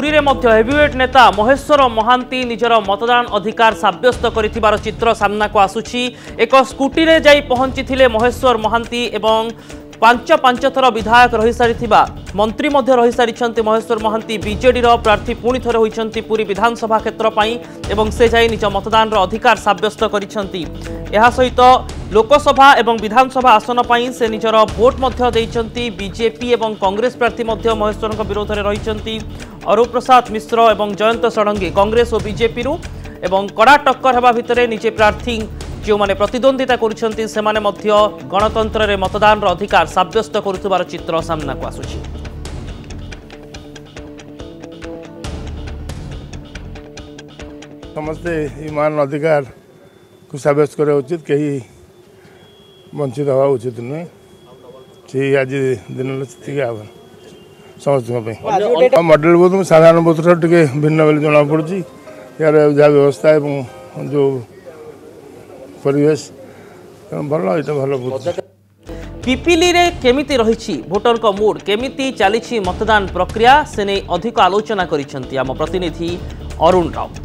पुरी रे मध्य हेवीवेट नेता महेश्वर महांती निजर मतदान अधिकार साब्यस्त करिथिबार चित्र सामना को आसुछि। एक स्कूटी रे जाई पहुंची महेश्वर महांती एवं पांच थर विधायक रही सारी मंत्री रही सारी महेश्वर महांती बीजेडी प्रार्थी पुणी थरे होइछंती पुरी विधानसभा क्षेत्र पई एवं से जाई निज मतदान अधिकार साब्यस्त करिछंती। यह सहित लोकसभा एवं विधानसभा आसन पई से निजर भोट मध्य देइछंती। बीजेपी एवं कांग्रेस प्रार्थी मध्य महेश्वर विरोध में रहिछंती। अरूप प्रसाद मिश्र एवं जयंत षडंगी कांग्रेस और बीजेपी रु एवं कड़ा टक्कर हेबा भितरे निजे प्रार्थी जो माने प्रतिद्वंदिता करुछंती सेमाने मध्य गणतंत्र रे मतदान रो अधिकार साब्यस्त करुथिबार चित्र सामना को आसुछि। समस्ते ईमान अधिकार को साब्यस्त करे उचित कहीं वंचित हवा उचित नुहे से आज दिन समस्त मॉडल बूथ साधारण बूथ टे भिन्न बोली जना पड़ी यार जहाँ व्यवस्था एवं जो परिवेश भल ये भल बूथ। पिपिली रे केमिति रहिछि भोटर को मूड केमिति चली मतदान प्रक्रिया से नहीं अधिक आलोचना करिसेंती आम प्रतिनिधि अरुण राउत।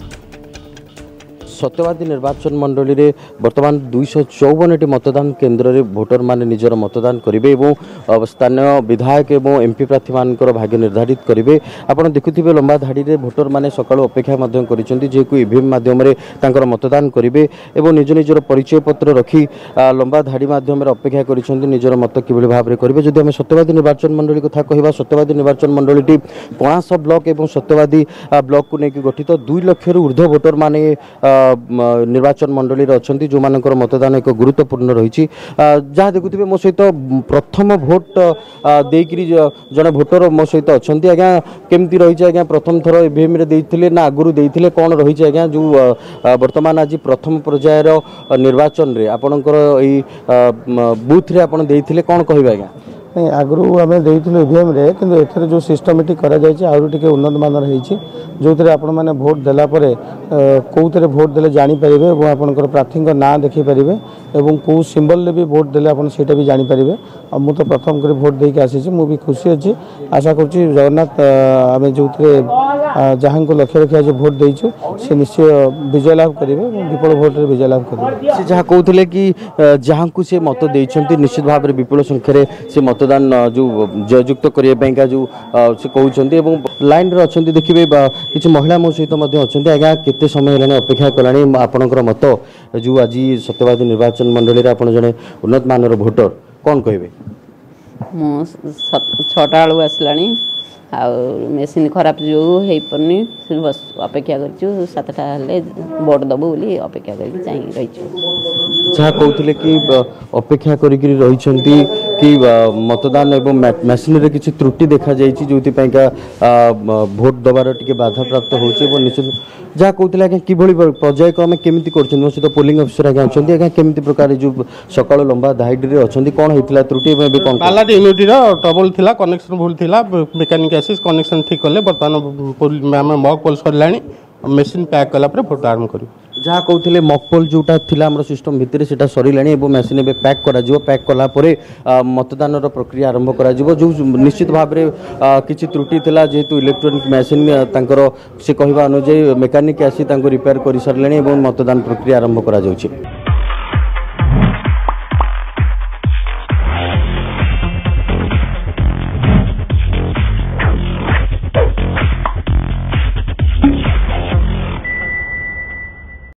सत्यवादी निर्वाचन मंडली रे वर्तमान 254 मतदान केन्द्र रे भोटर माने निजर मतदान करेंगे और स्थानीय विधायक एवं एमपी प्रार्थी मानकर भाग्य निर्धारित करेंगे। आपड़ देखुथिबे लंबा धाड़ी रे भोटर माने सकाळु अपेक्षा मध्यम करिसेंती जे को ईवीएम माध्यम रे तांकर मतदान करेंगे एवं निज निजर परिचय पत्र रखी लंबा धाड़ी माध्यम रे अपेक्षा करिसेंती निजर मत किभଳି भाबरे करेंगे। जदि हम सत्यवादी निर्वाचन मंडली कथा कहबा सत्यवादी निर्वाचन मंडलीटी पणास ब्लॉक एवं सत्यवादी ब्लॉक को लेकिन गठित 2 लाख रु ऊर्ध्व भोटर माने निर्वाचन मंडली अच्छा जो मानकर मतदान एक गुरुत्वपूर्ण रही। जहाँ देखुए मो सहित प्रथम भोट देकरी जड़े भोटर मो सहित अच्छा आज्ञा केमती रही आज्ञा प्रथम थर ईवीएम रे ना आगुरी देते कौन रही आज्ञा जो वर्तमान आज प्रथम पर्यायर निर्वाचन रे आपणकर बूथ रे आपण देते कौन कह आज्ञा नहीं आगु आम देलु ईवीएम रे किंतु एथरे जो सिस्टमेटिक करा जायछि आउर टिके उन्नत मानर होइछि जो थे आपण मैंने भोट देला परे कौन भोट देले जानी पारिबे और आपनकर प्रार्थी ना देखी पारिबे एवं कौ सिंबल रे भी भोट देले आपण सेटा भी जानी पारिबे। और मु तो प्रथम कर भोट देके आसी मु भी खुशी अच्छी आशा करुच्ची जगन्नाथ आम जो जहाँ को लक्ष्य रखी आज भोट देचु से निश्चय विजय लाभ करेंगे विपुल भोट विजय लाभ करेंगे। से जहाँ कहते कि जहाँ को से मत देते निश्चित भाव में विपुल संख्यार से मतदान जो जययुक्त करने जो से कहते लाइन रे अच्छा देखिए किसी महिला मो सहित अच्छा आज्ञा केते समय है अपेक्षा कलानी आपणकर मत जो आज सत्यवादी निर्वाचन मंडली आप जड़े उन्नत मानर भोटर कौन कहे मु 6टा बेलू आसला मेसीन खराब जो हो पारनी अपेक्षा कर 7टा भोट दबू बोली अपेक्षा कर जहाँ कहते कि अपेक्षा करी कि मतदान एवं मेसीन किसी त्रुटि देखा जाइए जो भोट दबार टे बाधा प्राप्त हो निश्चित जहाँ कहते आज्ञा कि पर्याय क्रम केमी कर मो सहित पोलिंग अफिसर आज्ञा अच्छा आज्ञा केमी प्रकार जो सका लंबा धाड़ी अच्छा कौन होता त्रुटि यूनिटी ट्रबल थी कनेक्शन भूल थी मेकानिक आसी कनेक्शन ठीक कले बर्तमान मक पोल सर मेसीन पैक कलापर भोट आरंभ कर जहाँ कहते मकपोल जोटा थिला हमर सिस्टम भितर से सरिलाणी और मेसीन ए पैक पैक कलापर मतदान प्रक्रिया आरंभ करा जो निश्चित भाव में किसी त्रुटि थिला जेहेतु इलेक्ट्रोनिक मेसीन तांकर से कहवा अनुଯାयी मेकानिक आसी रिपेयर कर सारे मतदान प्रक्रिया आरंभ करा जाउछि।